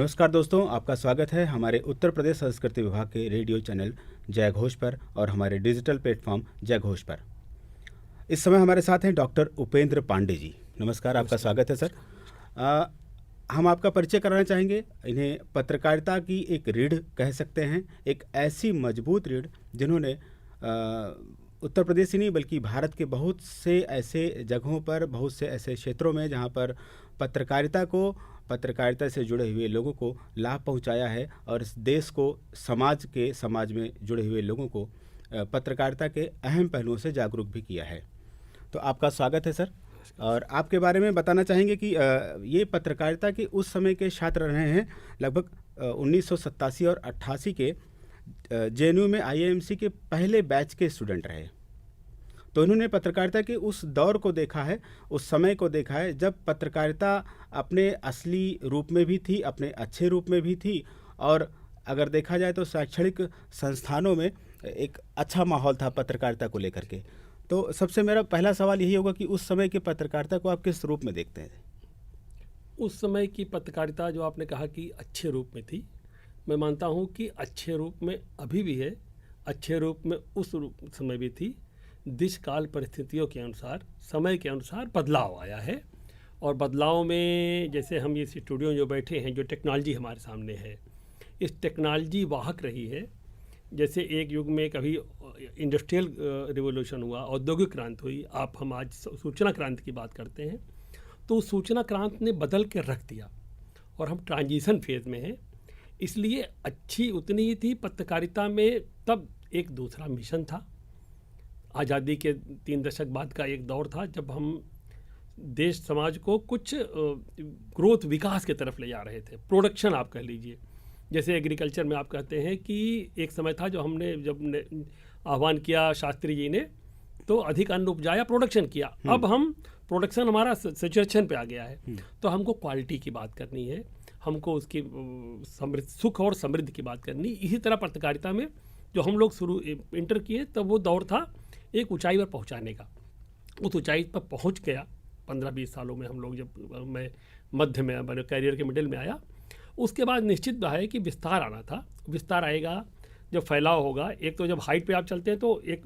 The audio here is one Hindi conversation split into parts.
नमस्कार दोस्तों, आपका स्वागत है हमारे उत्तर प्रदेश संस्कृति विभाग के रेडियो चैनल जय घोष पर और हमारे डिजिटल प्लेटफॉर्म जय घोष पर। इस समय हमारे साथ हैं डॉक्टर उपेंद्र पांडे जी। नमस्कार, आपका स्वागत है सर। हम आपका परिचय कराना चाहेंगे। इन्हें पत्रकारिता की एक रीढ़ कह सकते हैं, एक ऐसी मजबूत रीढ़ जिन्होंने उत्तर प्रदेश ही नहीं बल्कि भारत के बहुत से ऐसे जगहों पर, बहुत से ऐसे क्षेत्रों में जहां पर पत्रकारिता से जुड़े हुए लोगों को लाभ पहुंचाया है और इस देश को समाज में जुड़े हुए लोगों को पत्रकारिता के अहम पहलुओं से जागरूक भी किया है। तो आपका स्वागत है सर। और आपके बारे में बताना चाहेंगे कि ये पत्रकारिता के उस समय के छात्र रहे हैं, लगभग 1987 और 88 के जेएनयू में आईआईएमसी के पहले बैच के स्टूडेंट रहे। तो इन्होंने पत्रकारिता के उस दौर को देखा है, उस समय को देखा है जब पत्रकारिता अपने असली रूप में भी थी, अपने अच्छे रूप में भी थी, और अगर देखा जाए तो शैक्षणिक संस्थानों में एक अच्छा माहौल था पत्रकारिता को लेकर के। तो सबसे मेरा पहला सवाल यही होगा कि उस समय की पत्रकारिता को आप किस रूप में देखते हैं? उस समय की पत्रकारिता जो आपने कहा कि अच्छे रूप में थी, मैं मानता हूँ कि अच्छे रूप में अभी भी है, अच्छे रूप में उस समय भी थी। देश काल परिस्थितियों के अनुसार, समय के अनुसार बदलाव आया है, और बदलाव में जैसे हम इस स्टूडियो में जो बैठे हैं, जो टेक्नोलॉजी हमारे सामने है, इस टेक्नोलॉजी वाहक रही है। जैसे एक युग में कभी इंडस्ट्रियल रिवोल्यूशन हुआ, औद्योगिक क्रांति हुई, हम आज सूचना क्रांति की बात करते हैं, तो सूचना क्रांति ने बदल के रख दिया और हम ट्रांजिशन फेज में हैं। इसलिए अच्छी उतनी ही थी पत्रकारिता में। तब एक दूसरा मिशन था, आज़ादी के 3 दशक बाद का एक दौर था जब हम देश समाज को कुछ ग्रोथ, विकास की तरफ ले जा रहे थे। प्रोडक्शन आप कह लीजिए, जैसे एग्रीकल्चर में आप कहते हैं कि एक समय था जब आह्वान किया शास्त्री जी ने, तो अधिक अन्न उपजाया, प्रोडक्शन किया। अब हम प्रोडक्शन हमारा सिचुएशन पे आ गया है, तो हमको क्वालिटी की बात करनी है, हमको उसकी सुख और समृद्धि की बात करनी। इसी तरह पत्रकारिता में जो हम लोग शुरू इंटर किए, तब वो दौर था एक ऊंचाई पर पहुंचाने का। उस ऊंचाई पर पहुंच गया 15-20 सालों में हम लोग, जब मैं मध्य में, मैंने कैरियर के मिडिल में आया। उसके बाद निश्चित है कि विस्तार आना था। विस्तार आएगा जब फैलाव होगा। एक तो जब हाइट पे आप चलते हैं तो एक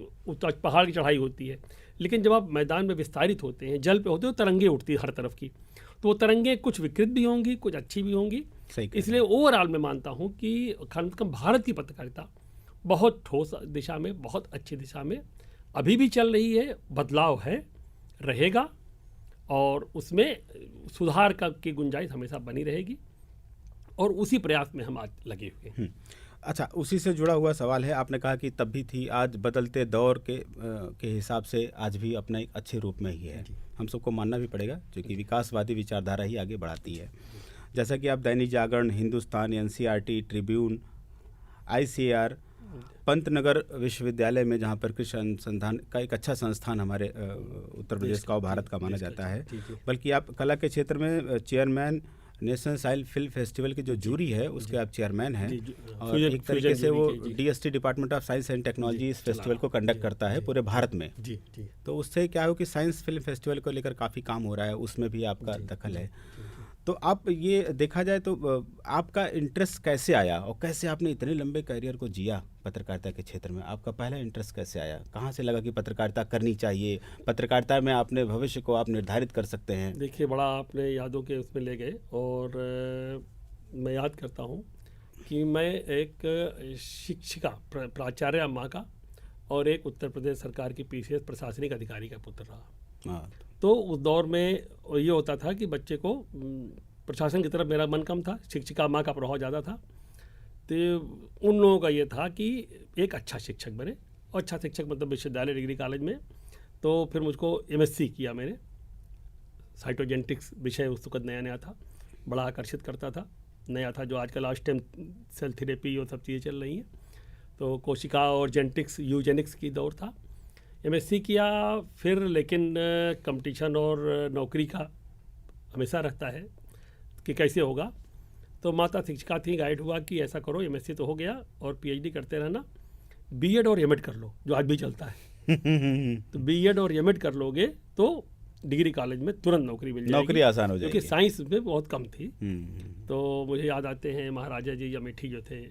पहाड़ की चढ़ाई होती है, लेकिन जब आप मैदान में विस्तारित होते हैं, जल पे होते हो, तरंगे उठती है हर तरफ की। तो वो तरंगे कुछ विकृत भी होंगी, कुछ अच्छी भी होंगी। इसलिए ओवरऑल मैं मानता हूँ कि कम भारत की पत्रकारिता बहुत ठोस दिशा में, बहुत अच्छी दिशा में अभी भी चल रही है। बदलाव है, रहेगा, और उसमें सुधार की गुंजाइश हमेशा बनी रहेगी, और उसी प्रयास में हम आज लगे हुए हैं। अच्छा, उसी से जुड़ा हुआ सवाल है। आपने कहा कि तब भी थी, आज बदलते दौर के हिसाब से आज भी अपना एक अच्छे रूप में ही है। हम सबको मानना भी पड़ेगा, क्योंकि विकासवादी विचारधारा ही आगे बढ़ाती है। जैसा कि आप Dainik Jagran, Hindustan, NCERT, Tribune, ICAR, Pantnagar विश्वविद्यालय में, जहाँ पर कृषि अनुसंधान का एक अच्छा संस्थान हमारे उत्तर प्रदेश का और भारत का माना जाता है, बल्कि आप कला के क्षेत्र में chairman national science film festival की जो जूरी है उसके आप चेयरमैन हैं, और एक तरीके से वो DST, department of science and technology, इस फेस्टिवल को कंडक्ट करता है पूरे भारत में। तो उससे क्या हो कि साइंस फिल्म फेस्टिवल को लेकर काफ़ी काम हो रहा है, उसमें भी आपका दखल है। तो आप ये देखा जाए तो आपका इंटरेस्ट कैसे आया, और कैसे आपने इतने लंबे करियर को जिया पत्रकारिता के क्षेत्र में? आपका पहला इंटरेस्ट कैसे आया? कहाँ से लगा कि पत्रकारिता करनी चाहिए, पत्रकारिता में अपने भविष्य को आप निर्धारित कर सकते हैं? देखिए, बड़ा आपने यादों के उसमें ले गए, और मैं याद करता हूँ कि मैं एक शिक्षिका, प्राचार्य अम्मा का, और एक उत्तर प्रदेश सरकार की पीसीएस प्रशासनिक अधिकारी का पुत्र रहा। तो उस दौर में ये होता था कि बच्चे को प्रशासन की तरफ मेरा मन कम था, शिक्षिका माँ का प्रभाव ज़्यादा था। तो उन लोगों का ये था कि एक अच्छा शिक्षक बने, और अच्छा शिक्षक मतलब विश्वविद्यालय, डिग्री कॉलेज में। तो फिर मुझको एमएससी किया मैंने। साइटोजेनेटिक्स विषय उस वक्त नया नया था, बड़ा आकर्षित करता था, नया था, जो आजकल स्टेम सेल थेरेपी और सब चीज़ें चल रही हैं। तो कोशिका और जेनेटिक्स, यूजेनिक्स की दौर था। एमएससी किया फिर, लेकिन कंपटीशन और नौकरी का हमेशा रहता है कि कैसे होगा। तो माता शिक्षिका थी, गाइड हुआ कि ऐसा करो, एमएससी तो हो गया और पीएचडी करते रहना, बीएड और एमएड कर लो, जो आज भी चलता है। तो बीएड और एमएड कर लोगे तो डिग्री कॉलेज में तुरंत नौकरी मिल जाएगी, नौकरी आसान हो जाएगी, क्योंकि साइंस में बहुत कम थी। हम्म, तो मुझे याद आते हैं महाराजा जी अमेठी जो थे,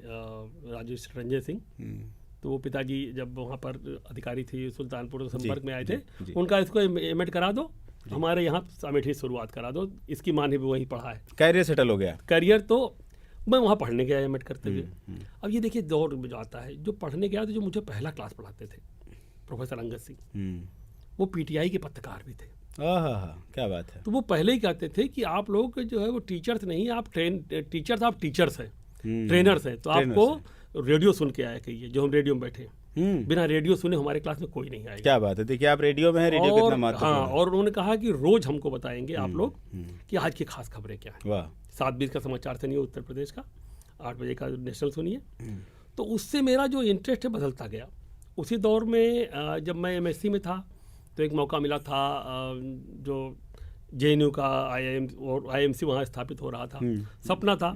राजेश रंजन सिंह, तो वो पिताजी जब वहाँ पर अधिकारी थी सुल्तानपुर संपर्क में आए थे, जी। उनका इसको एमएड करा दो, हमारे यहाँ अमेठी शुरुआत करा दो, इसकी माँ ने भी वहीं पढ़ा है, कैरियर सेटल हो गया। करियर। तो मैं वहाँ पढ़ने गया एमएड करते हुए। अब ये देखिए दौर में जो आता है, जो पढ़ने गया तो जो मुझे पहला क्लास पढ़ाते थे प्रोफेसर अंगद सिंह, वो पीटीआई के पत्रकार भी थे। क्या बात है। तो वो पहले ही कहते थे कि आप लोग जो है वो टीचर्स नहीं, आप टीचर्स, आप टीचर्स हैं, ट्रेनर्स हैं, तो ट्रेनर्स आपको रेडियो सुन के आया कहिए, जो हम रेडियो में बैठे हैं, बिना रेडियो सुने हमारे क्लास में कोई नहीं आएगा। क्या बात है, देखिए आप रेडियो में हैं, रेडियो कितना महत्वपूर्ण हाँ, है। और उन्होंने कहा कि रोज हमको बताएंगे आप लोग कि आज की खास खबरें क्या है। वाह। 7:20 का समाचार सुनिए उत्तर प्रदेश का, 8 बजे का नेशनल सुनिए। तो उससे मेरा जो इंटरेस्ट है बदलता गया। उसी दौर में जब मैं एमएससी में था तो एक मौका मिला था, जो जेएनयू का आईएमसी वहाँ स्थापित हो रहा था, सपना था।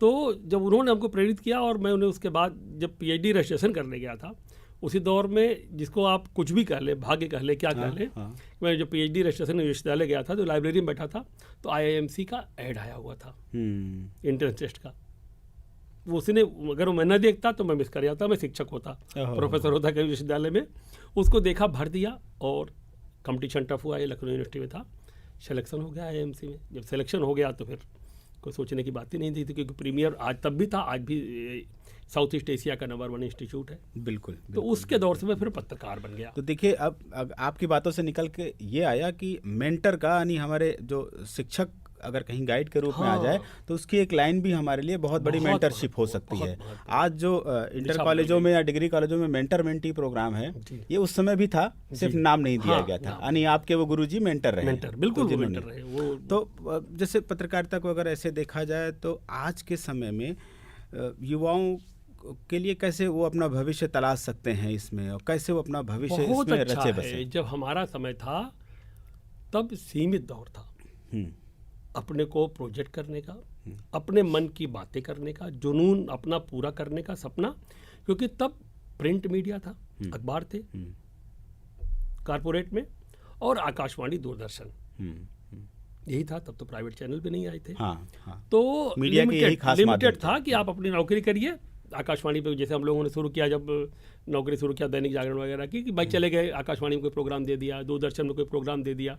तो जब उन्होंने हमको प्रेरित किया और मैं उन्हें उसके बाद जब पीएचडी रजिस्ट्रेशन करने गया था, उसी दौर में जिसको आप कुछ भी कह ले, भाग्य कह ले, क्या कह ले, मैं जो पीएचडी रजिस्ट्रेशन विश्वविद्यालय गया था तो लाइब्रेरी में बैठा था, तो आईआईएमसी का ऐड आया हुआ था एंट्रेंस टेस्ट का। वो उसने अगर मैं न देखता तो मैं मिस कर जाता, मैं शिक्षक होता, प्रोफेसर होता कहीं विश्वविद्यालय में। उसको देखा, भर दिया और कंपटीशन टफ हुआ। ये लखनऊ यूनिवर्सिटी में था, सिलेक्शन हो गया आईएमसी में। जब सिलेक्शन हो गया तो फिर कोई सोचने की बात ही नहीं थी, क्योंकि प्रीमियर आज तब भी था, आज भी साउथ ईस्ट एशिया का नंबर 1 इंस्टीट्यूट है। बिल्कुल। तो उसके दौर से मैं फिर पत्रकार बन गया। तो देखिए अब आपकी बातों से निकल के ये आया कि मेंटर का, यानी हमारे जो शिक्षक अगर कहीं गाइड के रूप में आ जाए तो उसकी एक लाइन भी हमारे लिए बहुत बड़ी मेंटरशिप हो सकती है। आज जो इंटर कॉलेजों में या डिग्री कॉलेजों में मेंटर मेंटी प्रोग्राम है, ये उस समय भी था, सिर्फ नाम नहीं दिया गया था, यानी आपके वो गुरुजी मेंटर रहे। बिल्कुल मेंटर रहे वो। तो जैसे पत्रकारिता को अगर ऐसे देखा जाए तो आज के समय में युवाओं के लिए कैसे वो अपना भविष्य तलाश सकते हैं इसमें, और कैसे वो अपना भविष्य इसमें रचे बसे? जब हमारा समय था तब सीमित दौर था अपने को प्रोजेक्ट करने का, अपने मन की बातें करने का, जुनून अपना पूरा करने का सपना, क्योंकि तब प्रिंट मीडिया था, अखबार थे कारपोरेट में, और आकाशवाणी, दूरदर्शन, यही था। तब तो प्राइवेट चैनल भी नहीं आए थे। तो मीडिया की यही खास लिमिटेड था कि आप अपनी नौकरी करिए। आकाशवाणी पे जैसे हम लोगों ने शुरू किया, जब नौकरी शुरू किया दैनिक जागरण वगैरह की, कि भाई चले गए, आकाशवाणी में कोई प्रोग्राम दे दिया, दूरदर्शन में कोई प्रोग्राम दे दिया।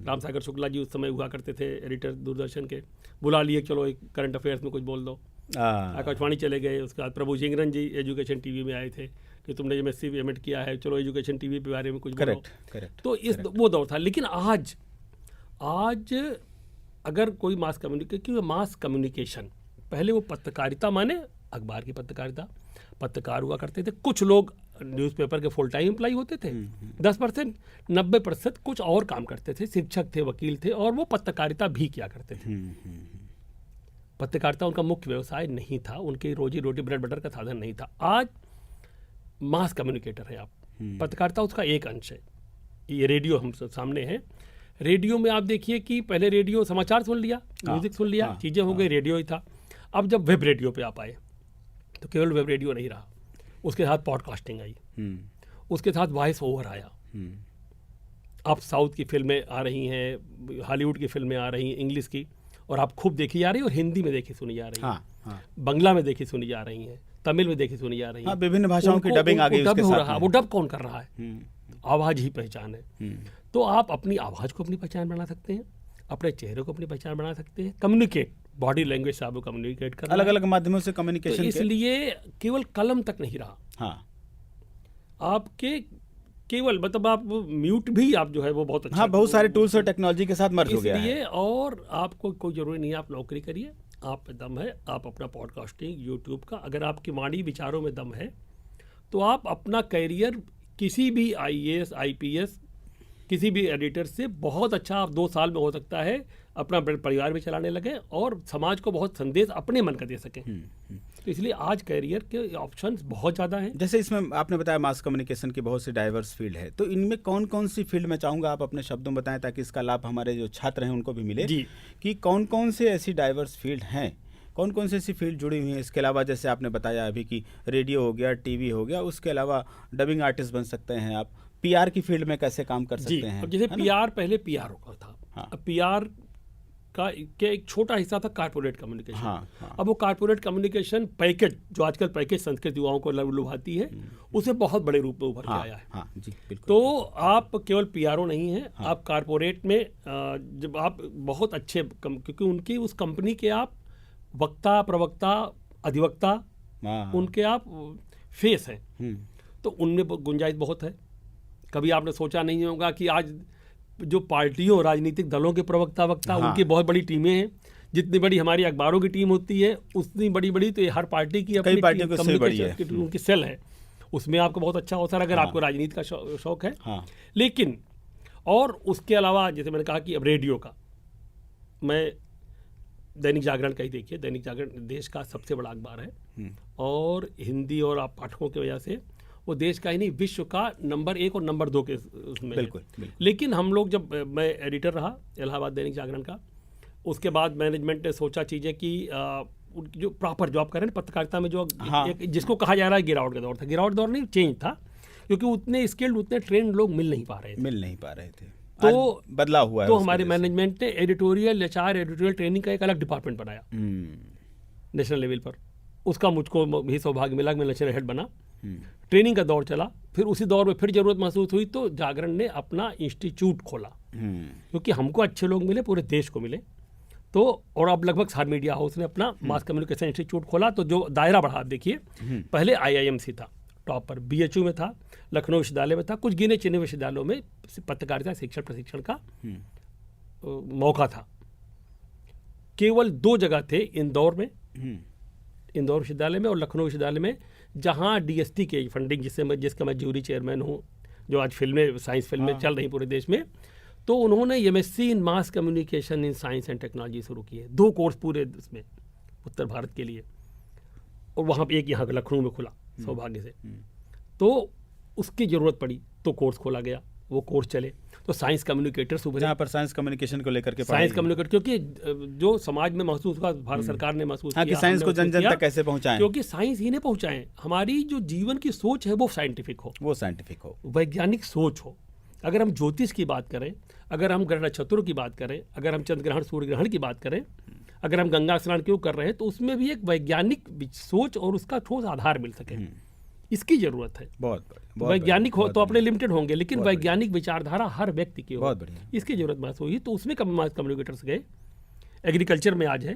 राम सागर शुक्ला जी उस समय हुआ करते थे एडिटर दूरदर्शन के, बुला लिए, चलो एक करंट अफेयर्स में कुछ बोल दो। आकाशवाणी चले गए। उसके बाद प्रभु सिंगरन जी एजुकेशन टीवी में आए थे कि तुमने एमएससी एमएड किया है, चलो एजुकेशन टीवी के बारे में कुछ बोलो। तो इस वो दौर था। लेकिन आज अगर कोई मास कम्युनिकेशन, पहले वो पत्रकारिता माने अखबार की पत्रकारिता, पत्रकार हुआ करते थे। कुछ लोग न्यूज़पेपर के फुल टाइम एम्प्लॉय होते थे, 10%, 90% कुछ और काम करते थे, शिक्षक थे, वकील थे, और वो पत्रकारिता भी किया करते थे। पत्रकारिता उनका मुख्य व्यवसाय नहीं था, उनकी रोजी रोटी ब्रेड बटर का साधन नहीं था। आज मास कम्युनिकेटर है आप, पत्रकारिता उसका एक अंश है। ये रेडियो हम सब सामने है। रेडियो में आप देखिए कि पहले रेडियो समाचार सुन लिया, म्यूजिक सुन लिया, चीज़ें हो गई, रेडियो ही था। अब जब वेब रेडियो पे आप आए तो केवल वेब रेडियो नहीं रहा, उसके साथ पॉडकास्टिंग आई, उसके साथ वॉइस ओवर आया। अब साउथ की फिल्में आ रही हैं, हॉलीवुड की फिल्में आ रही हैं इंग्लिश की, और आप खूब देखी जा रही है, और हिंदी में देखी सुनी जा रही है, बंगला में देखी सुनी जा रही हैं, तमिल में देखी सुनी जा रही है। विभिन्न भाषाओं की डबिंग आ गई उसके साथ। वो डब कौन कर रहा है? आवाज़ ही पहचान है। तो आप अपनी आवाज़ को अपनी पहचान बना सकते हैं, अपने चेहरे को अपनी पहचान बना सकते हैं, कम्युनिकेट, बॉडी लैंग्वेज से आपको कम्युनिकेट करना, अलग अलग माध्यमों से कम्युनिकेशन। तो इसलिए केवल कलम तक नहीं रहा। आपके केवल मतलब आप म्यूट भी आप जो है वो बहुत अच्छा, बहुत सारे टूल्स और टेक्नोलॉजी के साथ मर्ज हो गया है। इसलिए और आपको कोई जरूरी नहीं है आप नौकरी करिए, आप पे दम है, आप अपना पॉडकास्टिंग, यूट्यूब का, अगर आपकी वाणी विचारों में दम है तो आप अपना करियर किसी भी आईएएस, आईपीएस, किसी भी एडिटर से बहुत अच्छा आप 2 साल में हो सकता है, अपना परिवार भी चलाने लगे और समाज को बहुत संदेश अपने मन का दे सकें। तो इसलिए आज कैरियर के ऑप्शंस बहुत ज़्यादा हैं। जैसे इसमें आपने बताया मास कम्युनिकेशन की बहुत सी डाइवर्स फील्ड है, तो इनमें कौन कौन सी फील्ड में चाहूँगा आप अपने शब्दों में बताएं ताकि इसका लाभ हमारे जो छात्र हैं उनको भी मिले जी। कि कौन कौन से ऐसी डाइवर्स फील्ड हैं, कौन कौन सी ऐसी फील्ड जुड़ी हुई हैं। इसके अलावा जैसे आपने बताया अभी कि रेडियो हो गया, टीवी हो गया, उसके अलावा डबिंग आर्टिस्ट बन सकते हैं आप, पीआर की फील्ड में कैसे काम कर जी, सकते हैं? अब जैसे है ना? पीआर पहले पीआर होता था। हाँ। अब पीआर का एक छोटा हिस्सा था कारपोरेट कम्युनिकेशन। हाँ, हाँ। अब वो कारपोरेट कम्युनिकेशन पैकेज, जो आजकल पैकेज संस्कृत युवाओं को लुभाती है, उसे बहुत बड़े रूप में उभर के हाँ, आया है। हाँ, जी, बिल्कुल। तो आप केवल पीआरओ नहीं हैं, आप कारपोरेट में जब आप बहुत अच्छे क्योंकि उनकी उस कंपनी के आप वक्ता, प्रवक्ता, अधिवक्ता, हाँ, उनके आप फेस हैं, हम्म, तो उनमें गुंजाइश बहुत है। कभी आपने सोचा नहीं होगा कि आज जो पार्टियों, राजनीतिक दलों के प्रवक्ता वक्ता, हाँ। उनकी बहुत बड़ी टीमें हैं। जितनी बड़ी हमारी अखबारों की टीम होती है, उतनी बड़ी बड़ी तो ये हर पार्टी की अपनी पार्टियों की उससे बड़ी है। उनकी सेल है। उसमें आपको बहुत अच्छा अवसर, अगर हाँ। आपको राजनीति का शौक है। हाँ, लेकिन और उसके अलावा जैसे मैंने कहा कि अब रेडियो का, मैं दैनिक जागरण का ही देखिए, दैनिक जागरण देश का सबसे बड़ा अखबार है और हिंदी और आप पाठकों की वजह से वो देश का ही नहीं, विश्व का नंबर 1 और नंबर 2 के उसमें है। बिल्कुल। लेकिन हम लोग, जब मैं एडिटर रहा इलाहाबाद दैनिक जागरण का, उसके बाद मैनेजमेंट ने सोचा चीज़ें कि उनकी जो प्रॉपर जॉब कर रहे हैं पत्रकारिता में, जो हाँ। जिसको कहा जा रहा है गिरावट का दौर था, गिरावट दौर नहीं, चेंज था, क्योंकि उतने स्किल्ड, उतने ट्रेंड लोग मिल नहीं पा रहे थे। मिल नहीं पा रहे थे। तो आज बदलाव हुआ है तो उसकी हमारे वजह से। मैनेजमेंट ने एडिटोरियल एचआर, एडिटोरियल ट्रेनिंग का एक अलग डिपार्टमेंट बनाया नेशनल लेवल पर। उसका मुझको भी सौभाग्य मिला कि मैं नेशनल हेड बना। ट्रेनिंग का दौर चला, फिर उसी दौर में फिर जरूरत महसूस हुई तो जागरण ने अपना इंस्टीट्यूट खोला, क्योंकि हमको अच्छे लोग मिले, पूरे देश को मिले। तो और अब लगभग हर मीडिया हाउस ने अपना मास कम्युनिकेशन इंस्टीट्यूट खोला। तो जो दायरा बढ़ा, आप देखिए, पहले आईआईएमसी था टॉप पर, बीएचयू में था, लखनऊ विश्वविद्यालय में था, कुछ गिने चुने विश्वविद्यालयों में पत्रकारिता शिक्षण प्रशिक्षण का मौका था। केवल 2 जगह थे, इंदौर में, इंदौर विश्वविद्यालय में, और लखनऊ विश्वविद्यालय में, जहां डीएसटी के फंडिंग, जिसका मैं ज्यूरी चेयरमैन हूं, जो आज फिल्में, साइंस फिल्में चल रही पूरे देश में, तो उन्होंने MSc in mass communication in science and technology शुरू किए। 2 कोर्स पूरे इसमें उत्तर भारत के लिए, और वहाँ पे एक यहाँ लखनऊ में खुला सौभाग्य से। तो उसकी ज़रूरत पड़ी तो कोर्स खोला गया, वो कोर्स चले, तो साइंस कम्युनिकेटर्स उभरे। जहाँ पर साइंस कम्युनिकेशन को लेकर के साइंस कम्युनिकेटर, क्योंकि जो समाज में महसूस हुआ, भारत सरकार ने महसूस हाँ, कि किया, साइंस को हमने जन महसूस जन किया, तक कैसे पहुँचाएं, क्योंकि साइंस ही ने पहुँचाएं। हमारी जो जीवन की सोच है वो साइंटिफिक हो, वो साइंटिफिक हो, वैज्ञानिक सोच हो। अगर हम ज्योतिष की बात करें, अगर हम ग्रह नक्षत्रों की बात करें, अगर हम चंद्र ग्रहण, सूर्य ग्रहण की बात करें, अगर हम गंगा स्नान क्यों कर रहे हैं, तो उसमें भी एक वैज्ञानिक सोच और उसका ठोस आधार मिल सके, इसकी जरूरत है। बहुत बढ़िया, वैज्ञानिक हो तो अपने लिमिटेड होंगे, लेकिन वैज्ञानिक विचारधारा हर व्यक्ति की हो, बहुत बढ़िया। इसकी जरूरत महसूस हुई। तो उसमें मास कम्युनिकेटर्स गए। एग्रीकल्चर में आज है,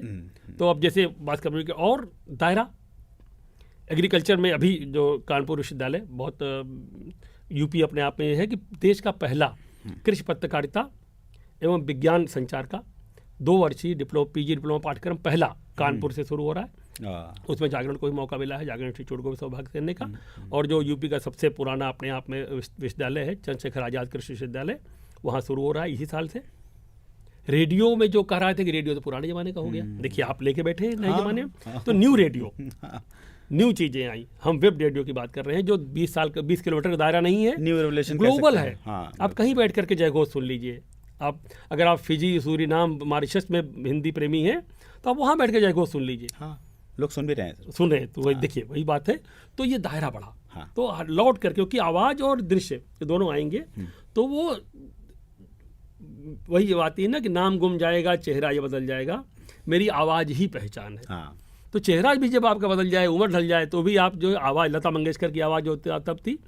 तो अब जैसे मास कम्युनिकेटर और दायरा एग्रीकल्चर में, अभी जो कानपुर विश्वविद्यालय, बहुत यूपी अपने आप में है कि देश का पहला कृषि पत्रकारिता एवं विज्ञान संचार का 2 वर्षीय पीजी डिप्लोमा पाठ्यक्रम पहला कानपुर से शुरू हो रहा है। उसमें जागरण को भी मौका मिला है, जागरण इंस्टीट्यूट को भी सौभाग्य देने का। और जो यूपी का सबसे पुराना अपने आप में विश्वविद्यालय है, चंद्रशेखर आजाद कृषि विश्वविद्यालय, वहाँ शुरू हो रहा है इसी साल से। रेडियो में जो कह रहे थे कि रेडियो तो पुराने ज़माने का हो गया, देखिए आप लेके बैठे हैं नए ज़माने में, तो न्यू रेडियो, न्यू चीज़ें आई। हम वेब रेडियो की बात कर रहे हैं, जो 20 किलोमीटर का दायरा नहीं है, न्यू रेवोल्यूशन, ग्लोबल है। आप कहीं बैठ करके जयघोष सुन लीजिए। आप अगर आप फिजी, सूरीनाम, मॉरिशस में हिंदी प्रेमी हैं, तो आप वहाँ बैठ के जयघोष सुन लीजिए। हाँ, लोग सुन भी रहे हैं, सुन रहे हैं, तो वही देखिए, वही बात है। तो ये दायरा बढ़ा, तो लौट कर, क्योंकि आवाज़ और दृश्य ये दोनों आएंगे, तो वो वही बात है ना कि नाम गुम जाएगा, चेहरा ये बदल जाएगा, मेरी आवाज़ ही पहचान है। तो चेहरा भी जब आपका बदल जाए, उम्र ढल जाए, तो भी आप जो आवाज़, लता मंगेशकर की आवाज़ जो तब थी,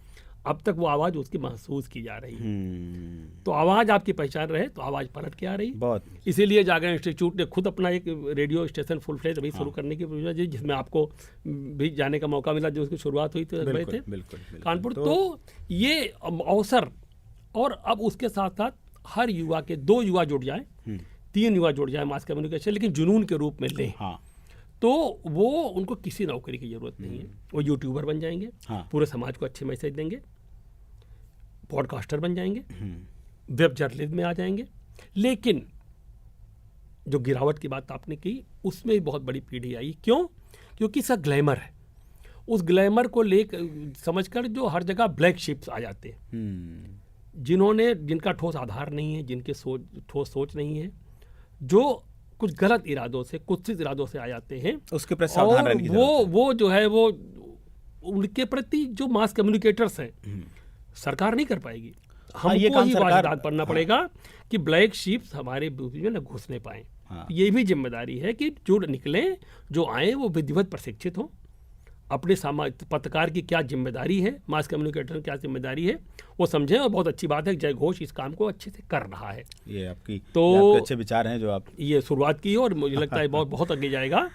अब तक वो आवाज़ उसकी महसूस की जा रही है। तो आवाज़ आपकी पहचान रहे, तो आवाज़ पलट के आ रही है। बहुत। इसीलिए जागरण इंस्टीट्यूट ने खुद अपना एक रेडियो स्टेशन फुल फ्लेज अभी शुरू करने की योजना दी, जिसमें आपको भी जाने का मौका मिला, जो उसकी शुरुआत हुई थी कानपुर। तो ये अवसर, और अब उसके साथ साथ हर युवा के 2 युवा जुड़ जाए, 3 युवा जुड़ जाए मास कम्युनिकेशन, लेकिन जुनून के रूप में लें, तो वो उनको किसी नौकरी की जरूरत नहीं है। वो यूट्यूबर बन जाएंगे, पूरे समाज को अच्छे मैसेज देंगे, पॉडकास्टर बन जाएंगे, वेब जर्नलिज्म में आ जाएंगे। लेकिन जो गिरावट की बात आपने की, उसमें भी बहुत बड़ी पीढ़ी आई। क्यों? क्योंकि सब ग्लैमर है। उस ग्लैमर को लेकर समझकर जो हर जगह ब्लैक शिप्स आ जाते हैं, जिनका ठोस आधार नहीं है, जिनके ठोस सोच नहीं है, जो कुछ गलत इरादों से, कुत्सित इरादों से आ जाते हैं, उसके प्रति सावधान रहने की वो जो है, वो उनके प्रति जो मास कम्युनिकेटर्स हैं, सरकार नहीं कर पाएगी। ये हमको काम ही सरकार वाजिबात बनना पड़ेगा कि ब्लैक शीप्स हमारे बीच में न घुसने पाए। ये भी जिम्मेदारी है कि जो निकले, जो आए, वो विधिवत प्रशिक्षित हों, अपने पत्रकार की क्या जिम्मेदारी है, मास कम्युनिकेटर की क्या जिम्मेदारी है, वो समझें। और बहुत अच्छी बात है कि जय घोष इस काम को अच्छे से कर रहा है। ये आपके तो अच्छे विचार हैं जो आप ये शुरुआत की है और मुझे लगता है बहुत बहुत आगे जाएगा।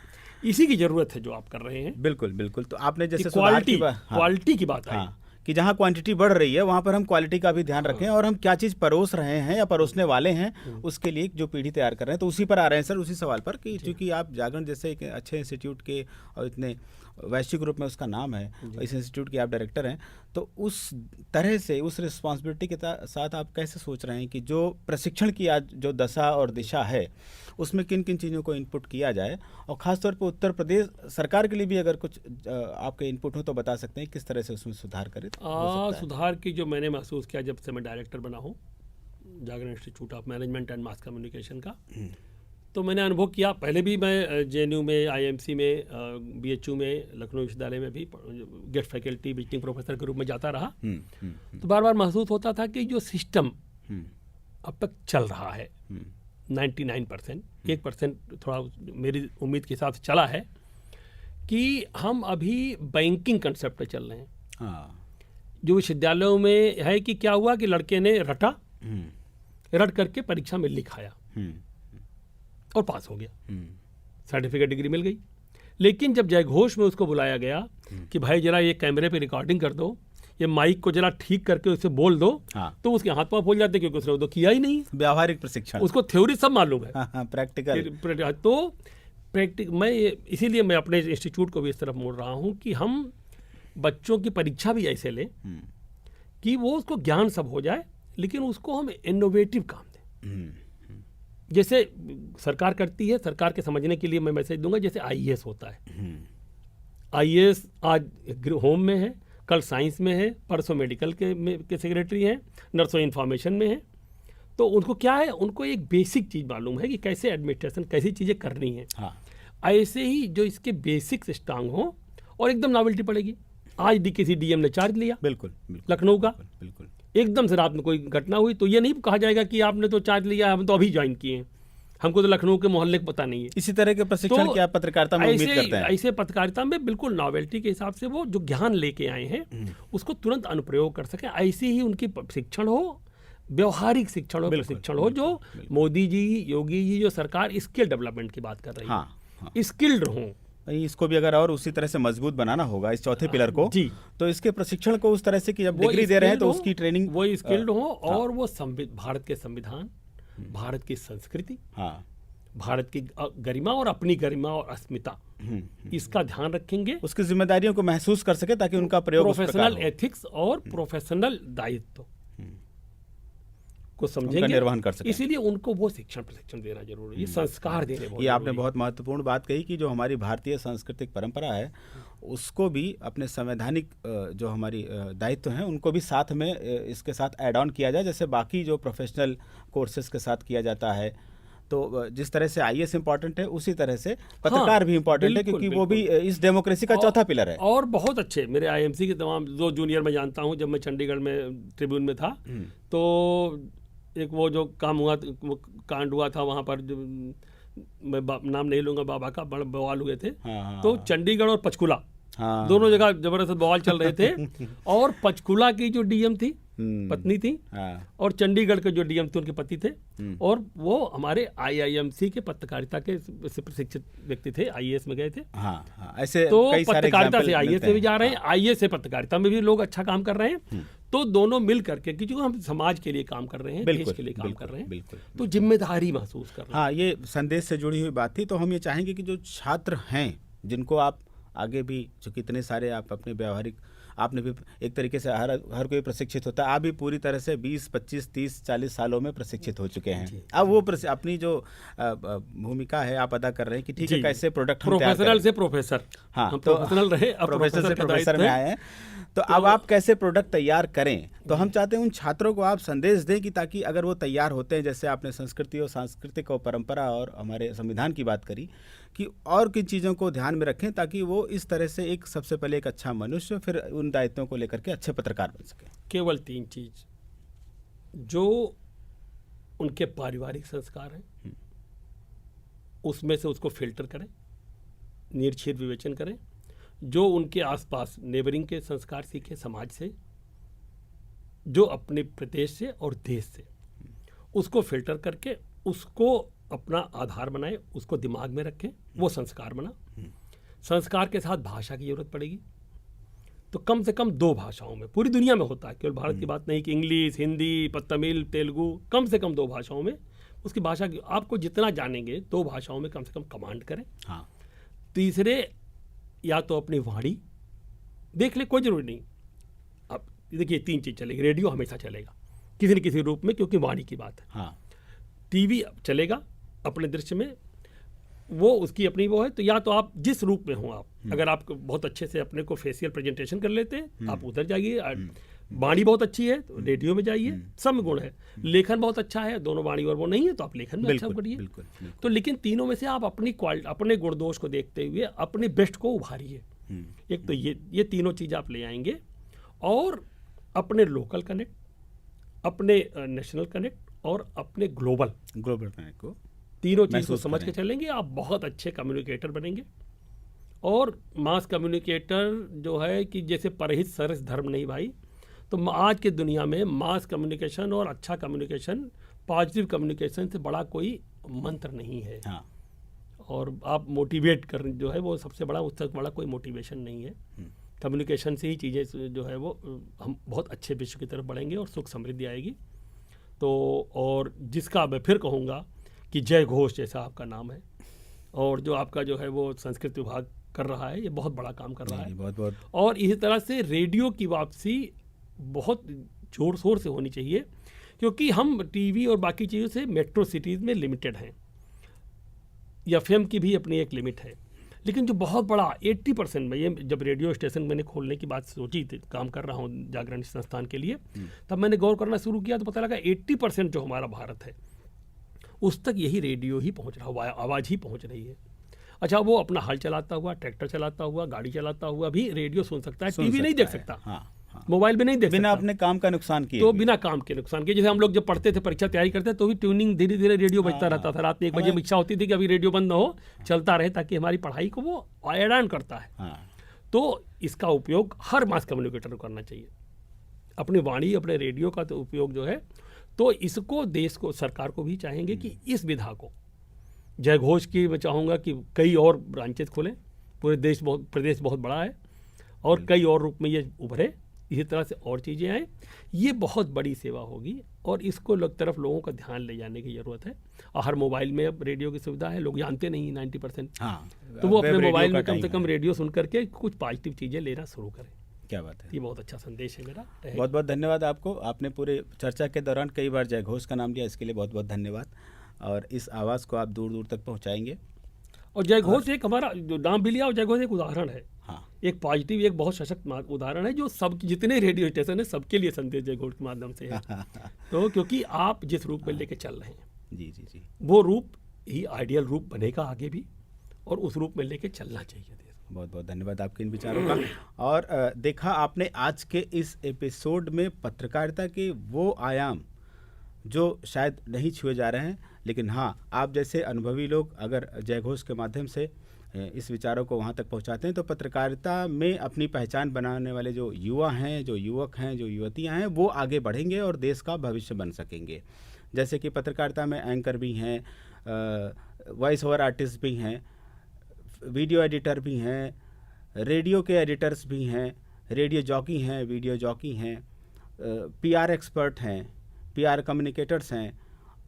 इसी की जरूरत है जो आप कर रहे हैं। बिल्कुल बिल्कुल। तो आपने जैसे सुधार की क्वालिटी की बात आई कि जहाँ क्वांटिटी बढ़ रही है वहाँ पर हम क्वालिटी का भी ध्यान रखें, और हम क्या चीज़ परोस रहे हैं या परोसने वाले हैं उसके लिए जो पीढ़ी तैयार कर रहे हैं। तो उसी पर आ रहे हैं सर, उसी सवाल पर कि चूंकि आप जागरण जैसे एक अच्छे इंस्टीट्यूट के और इतने वैश्विक रूप में उसका नाम है, इस इंस्टीट्यूट के आप डायरेक्टर हैं, तो उस तरह से उस रिस्पॉन्सिबिलिटी के साथ आप कैसे सोच रहे हैं कि जो प्रशिक्षण की आज जो दशा और दिशा है उसमें किन किन चीज़ों को इनपुट किया जाए, और ख़ासतौर पर उत्तर प्रदेश सरकार के लिए भी अगर कुछ आपके इनपुट हो तो बता सकते हैं किस तरह से उसमें सुधार करें? सुधार की जो मैंने महसूस किया जब से मैं डायरेक्टर बना हूँ Jagran institute of management and mass communication का, तो मैंने अनुभव किया। पहले भी मैं जेएनयू में, आईएमसी में, बीएचयू में, लखनऊ विश्वविद्यालय में भी गेस्ट फैकल्टी विजिटिंग प्रोफेसर के रूप में जाता रहा। तो बार बार महसूस होता था कि जो सिस्टम अब तक चल रहा है 99%, 1% थोड़ा मेरी उम्मीद के हिसाब से चला है कि हम अभी बैंकिंग कंसेप्ट पे चल रहे हैं। जो विश्वविद्यालयों में है कि क्या हुआ कि लड़के ने रट करके परीक्षा में लिखाया और पास हो गया, सर्टिफिकेट डिग्री मिल गई। लेकिन जब जय घोष में उसको बुलाया गया कि भाई जरा ये कैमरे पे रिकॉर्डिंग कर दो, ये माइक को जरा ठीक करके उसे बोल दो, तो उसके हाथ पांव फूल जाते क्योंकि उसने तो किया ही नहीं। व्यावहारिक प्रशिक्षण, उसको थ्योरी सब मालूम है, प्रैक्टिकल। तो मैं इसीलिए मैं अपने इंस्टीट्यूट को भी इस तरफ मोड़ रहा हूँ कि हम बच्चों की परीक्षा भी ऐसे लें कि वो उसको ज्ञान सब हो जाए, लेकिन उसको हम इनोवेटिव काम दें। जैसे सरकार करती है, सरकार के समझने के लिए मैं मैसेज दूंगा, जैसे आईएएस होता है। आईएएस आज होम में है, कल साइंस में है, परसों मेडिकल के सेक्रेटरी हैं, नर्सों इन्फॉर्मेशन में है। तो उनको क्या है, उनको एक बेसिक चीज़ मालूम है कि कैसे एडमिनिस्ट्रेशन, कैसी चीज़ें करनी है। ऐसे ही जो इसके बेसिक्स स्ट्रांग हो और एकदम नॉवेल्टी पड़ेगी। आज किसी डीएम ने चार्ज लिया, बिल्कुल लखनऊ का, बिल्कुल एकदम से रात में कोई घटना हुई तो ये नहीं कहा जाएगा कि आपने तो चार्ज लिया, हम तो अभी ज्वाइन किए हैं, हमको तो लखनऊ के मोहल्ले को पता नहीं है। इसी तरह के प्रशिक्षण तो की आप पत्रकारिता में उम्मीद करते हैं? ऐसे पत्रकारिता में बिल्कुल नॉवेल्टी के हिसाब से वो जो ज्ञान लेके आए हैं उसको तुरंत अनुप्रयोग कर सके। ऐसे ही उनकी शिक्षण हो, व्यवहारिक शिक्षण हो, प्रशिक्षण हो, जो मोदी जी, योगी जी, जो सरकार स्किल डेवलपमेंट की बात कर रही है, स्किल्ड हो। इसको भी अगर और उसी तरह से मजबूत बनाना होगा, इस चौथे पिलर को, तो इसके प्रशिक्षण को उस तरह से कि जब डिग्री दे रहे हैं तो उसकी ट्रेनिंग वो स्किल्ड हो, और वो भारत के संविधान, भारत की संस्कृति, भारत की गरिमा और अपनी गरिमा और अस्मिता, इसका ध्यान रखेंगे, उसकी जिम्मेदारियों को महसूस कर सके ताकि उनका प्रयोग, प्रोफेशनल एथिक्स और प्रोफेशनल दायित्व को समझेंगे, निर्वहन कर सके। इसीलिए उनको वो शिक्षण प्रशिक्षण देना जरूरी है, संस्कार देने। ये आपने बहुत महत्वपूर्ण बात कही कि जो हमारी भारतीय सांस्कृतिक परंपरा है उसको भी अपने संवैधानिक जो हमारी दायित्व हैं उनको भी साथ में इसके साथ ऐड ऑन किया जाए, जैसे बाकी जो प्रोफेशनल कोर्सेज के साथ किया जाता है। तो जिस तरह से आईएएस इंपॉर्टेंट है उसी तरह से पत्रकार भी इंपॉर्टेंट है, क्योंकि वो भी इस डेमोक्रेसी का चौथा पिलर है। और बहुत अच्छे मेरे आईएमसी के तमाम जो जूनियर मैं जानता हूँ, जब मैं चंडीगढ़ में ट्रिब्यून में था तो एक वो जो काम हुआ, वो कांड हुआ था वहाँ पर, जो मैं नाम नहीं लूंगा, बाबा का बड़ा बवाल हुए थे। तो चंडीगढ़ और पंचकुला दोनों जगह जबरदस्त बवाल चल रहे थे। और पंचकुला की जो डीएम थी पत्नी थी, और चंडीगढ़ के जो डीएम थे उनके पति थे, और वो हमारे आईआईएमसी के पत्रकारिता के प्रशिक्षित व्यक्ति थे, आईएएस में गए थे। ऐसे तो पत्रकारिता से आईएएस में भी जा रहे हैं, आईएएस से पत्रकारिता में भी लोग अच्छा काम कर रहे हैं। तो दोनों मिल करके, क्योंकि हम समाज के लिए काम कर रहे हैं, देश के लिए काम कर रहे हैं, तो जिम्मेदारी महसूस कर रहे हैं। ये संदेश से जुड़ी हुई बात थी। तो हम ये चाहेंगे कि जो छात्र हैं जिनको आप आगे भी, जो कितने सारे आप अपने व्यवहारिक, आपने भी एक तरीके से हर कोई प्रशिक्षित होता है, आप भी पूरी तरह से 20, 25, 30, 40 सालों में प्रशिक्षित हो चुके हैं। अब वो अपनी जो भूमिका है आप अदा कर रहे हैं कि ठीक है कैसे प्रोडक्ट, प्रोफेशनल से प्रोफेसर, तो प्रोफेशनल रहे, प्रोफेसर से प्रोफेसर में आए हैं, तो अब आप कैसे प्रोडक्ट तैयार करें। तो हम चाहते हैं उन छात्रों को आप संदेश दें कि ताकि अगर वो तैयार होते हैं, जैसे आपने संस्कृति और सांस्कृतिक और परंपरा और हमारे संविधान की बात करी, कि और किन चीज़ों को ध्यान में रखें ताकि वो इस तरह से एक सबसे पहले एक अच्छा मनुष्य, फिर उन दायित्वों को लेकर के अच्छे पत्रकार बन सकें? केवल 3 चीज, जो उनके पारिवारिक संस्कार हैं उसमें से उसको फिल्टर करें, निर्छीर विवेचन करें। जो उनके आसपास नेबरिंग के संस्कार सीखे समाज से, जो अपने प्रदेश से और देश से, उसको फिल्टर करके उसको अपना आधार बनाए, उसको दिमाग में रखें, वो संस्कार बना। संस्कार के साथ भाषा की जरूरत पड़ेगी, तो कम से कम 2 भाषाओं में, पूरी दुनिया में होता है, केवल भारत की बात नहीं कि इंग्लिश, हिंदी, तमिल, तेलुगु, कम से कम 2 भाषाओं में उसकी भाषा की, आपको जितना जानेंगे 2 भाषाओं में कम से कम कमांड करें। हाँ। तीसरे, या तो अपनी वाणी देख ले, कोई जरूरी नहीं, अब देखिए 3 चीज चलेगी। रेडियो हमेशा चलेगा किसी न किसी रूप में, क्योंकि वाणी की बात है। हाँ। टीवी चलेगा अपने दृश्य में, वो उसकी अपनी वो है। तो या तो आप जिस रूप में हो, आप अगर आप बहुत अच्छे से अपने को फेशियल प्रेजेंटेशन कर लेते हैं, आप उधर जाइए। वाणी बहुत अच्छी है तो रेडियो में जाइए, सब गुण है। लेखन बहुत अच्छा है, दोनों वाणी और वो नहीं है तो आप लेखन में अच्छा करिए। बिल्कुल। तो लेकिन तीनों में से आप अपनी क्वालिटी, अपने गुण दोष को देखते हुए अपने बेस्ट को उभारिए। एक तो ये तीनों चीज़ आप ले आएंगे, और अपने लोकल कनेक्ट, अपने नेशनल कनेक्ट और अपने ग्लोबल कनेक्ट को, तीनों चीज़ को समझ के चलेंगे, आप बहुत अच्छे कम्युनिकेटर बनेंगे। और मास कम्युनिकेटर जो है कि जैसे परहित सरस धर्म नहीं भाई, तो आज के दुनिया में मास कम्युनिकेशन और अच्छा कम्युनिकेशन, पॉजिटिव कम्युनिकेशन से बड़ा कोई मंत्र नहीं है। हाँ। और आप मोटिवेट कर जो है वो सबसे बड़ा, उससे बड़ा कोई मोटिवेशन नहीं है। कम्युनिकेशन से ही चीज़ें जो है वो हम बहुत अच्छे विश्व की तरफ बढ़ेंगे और सुख समृद्धि आएगी। तो और जिसका मैं फिर कहूँगा कि जय घोष जैसा आपका नाम है, और जो आपका जो है वो संस्कृत विभाग कर रहा है, ये बहुत बड़ा काम कर रहा है। बहुत बहुत। और इसी तरह से रेडियो की वापसी बहुत जोर शोर से होनी चाहिए, क्योंकि हम टीवी और बाकी चीज़ों से मेट्रो सिटीज़ में लिमिटेड हैं। एफएम की भी अपनी एक लिमिट है, लेकिन जो बहुत बड़ा 80% में, ये जब रेडियो स्टेशन मैंने खोलने की बात सोची थी, काम कर रहा हूँ जागरण संस्थान के लिए, तब मैंने गौर करना शुरू किया तो पता लगा 80% जो हमारा भारत है उस तक यही रेडियो ही पहुँच रहा हुआ, आवाज़ ही पहुँच रही है। अच्छा, वो अपना हल चलाता हुआ, ट्रैक्टर चलाता हुआ, गाड़ी चलाता हुआ भी रेडियो सुन सकता है, टीवी नहीं देख सकता। हाँ। मोबाइल में नहीं देख बिना सकता, अपने काम का नुकसान किए, तो बिना काम के नुकसान के। जैसे हम लोग जब पढ़ते थे, परीक्षा तैयारी करते थे, तो भी ट्यूनिंग धीरे धीरे रेडियो बजता रहता था। रात में 1 बजे इच्छा होती थी कि अभी रेडियो बंद ना हो, चलता रहे, ताकि हमारी पढ़ाई को वो ऐड ऑन करता है। हाँ। तो इसका उपयोग हर मास कम्युनिकेटर को करना चाहिए, अपनी वाणी, अपने रेडियो का तो उपयोग जो है। तो इसको देश को, सरकार को भी चाहेंगे कि इस विधा को, जय घोष की मैं चाहूँगा कि कई और ब्रांचेस खोलें। पूरे देश, प्रदेश बहुत बड़ा है और कई और रूप में ये उभरे, इसी तरह से और चीज़ें आए। ये बहुत बड़ी सेवा होगी और इसको तरफ लोगों का ध्यान ले जाने की ज़रूरत है। और हर मोबाइल में अब रेडियो की सुविधा है, लोग जानते नहीं 90%। हाँ। तो वो अपने मोबाइल में कम से कम रेडियो सुन करके कुछ पॉजिटिव चीज़ें लेना शुरू करें। क्या बात है, ये बहुत अच्छा संदेश है मेरा। बहुत बहुत धन्यवाद आपको। आपने पूरे चर्चा के दौरान कई बार जय घोष का नाम लिया, इसके लिए बहुत बहुत धन्यवाद। और इस आवाज़ को आप दूर दूर तक पहुँचाएंगे। और जय घोष एक हमारा जो नाम भी लिया, और जय घोष एक उदाहरण है। हाँ। एक पॉजिटिव, एक बहुत सशक्त उदाहरण है, जो सब जितने रेडियो स्टेशन है सबके लिए संदेश जय घोष के माध्यम से है। तो क्योंकि आप जिस रूप में लेके चल रहे हैं, जी, वो रूप ही आइडियल रूप बनेगा आगे भी, और उस रूप में लेके चलना चाहिए देश को। बहुत बहुत धन्यवाद आपके इन विचारों का। और देखा आपने आज के इस एपिसोड में पत्रकारिता के वो आयाम जो शायद नहीं छुए जा रहे हैं, लेकिन हाँ, आप जैसे अनुभवी लोग अगर जय घोष के माध्यम से इस विचारों को वहाँ तक पहुँचाते हैं, तो पत्रकारिता में अपनी पहचान बनाने वाले जो युवा हैं, जो युवक हैं, जो युवतियाँ हैं, वो आगे बढ़ेंगे और देश का भविष्य बन सकेंगे। जैसे कि पत्रकारिता में एंकर भी हैं, वॉइस ओवर आर्टिस्ट भी हैं, वीडियो एडिटर भी हैं, रेडियो के एडिटर्स भी हैं, रेडियो जॉकी हैं, वीडियो जॉकी हैं, पीआर एक्सपर्ट हैं, पीआर कम्युनिकेटर्स हैं।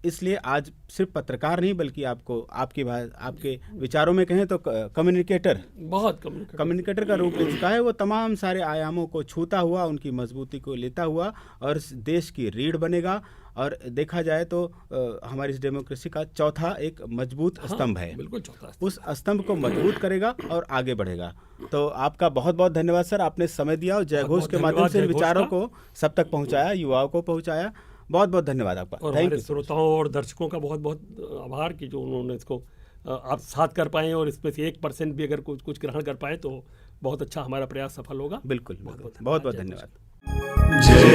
इसलिए आज सिर्फ पत्रकार नहीं, बल्कि आपके विचारों में कहें तो कम्युनिकेटर, बहुत कम्युनिकेटर का रूप ले चुका है। वो तमाम सारे आयामों को छूता हुआ, उनकी मजबूती को लेता हुआ, और देश की रीढ़ बनेगा। और देखा जाए तो हमारी इस डेमोक्रेसी का चौथा एक मजबूत स्तंभ है। बिल्कुल चौथा। उस स्तंभ को मजबूत करेगा और आगे बढ़ेगा। तो आपका बहुत बहुत धन्यवाद सर, आपने समय दिया और जय घोष के माध्यम से विचारों को सब तक पहुँचाया, युवाओं को पहुँचाया। बहुत बहुत धन्यवाद आपका। और हमारे श्रोताओं और दर्शकों का बहुत बहुत आभार कि जो उन्होंने इसको आप साथ कर पाए, और इसमें से 1% भी अगर कुछ ग्रहण कर पाए तो बहुत अच्छा हमारा प्रयास सफल होगा। बिल्कुल, बहुत बहुत धन्यवाद। जय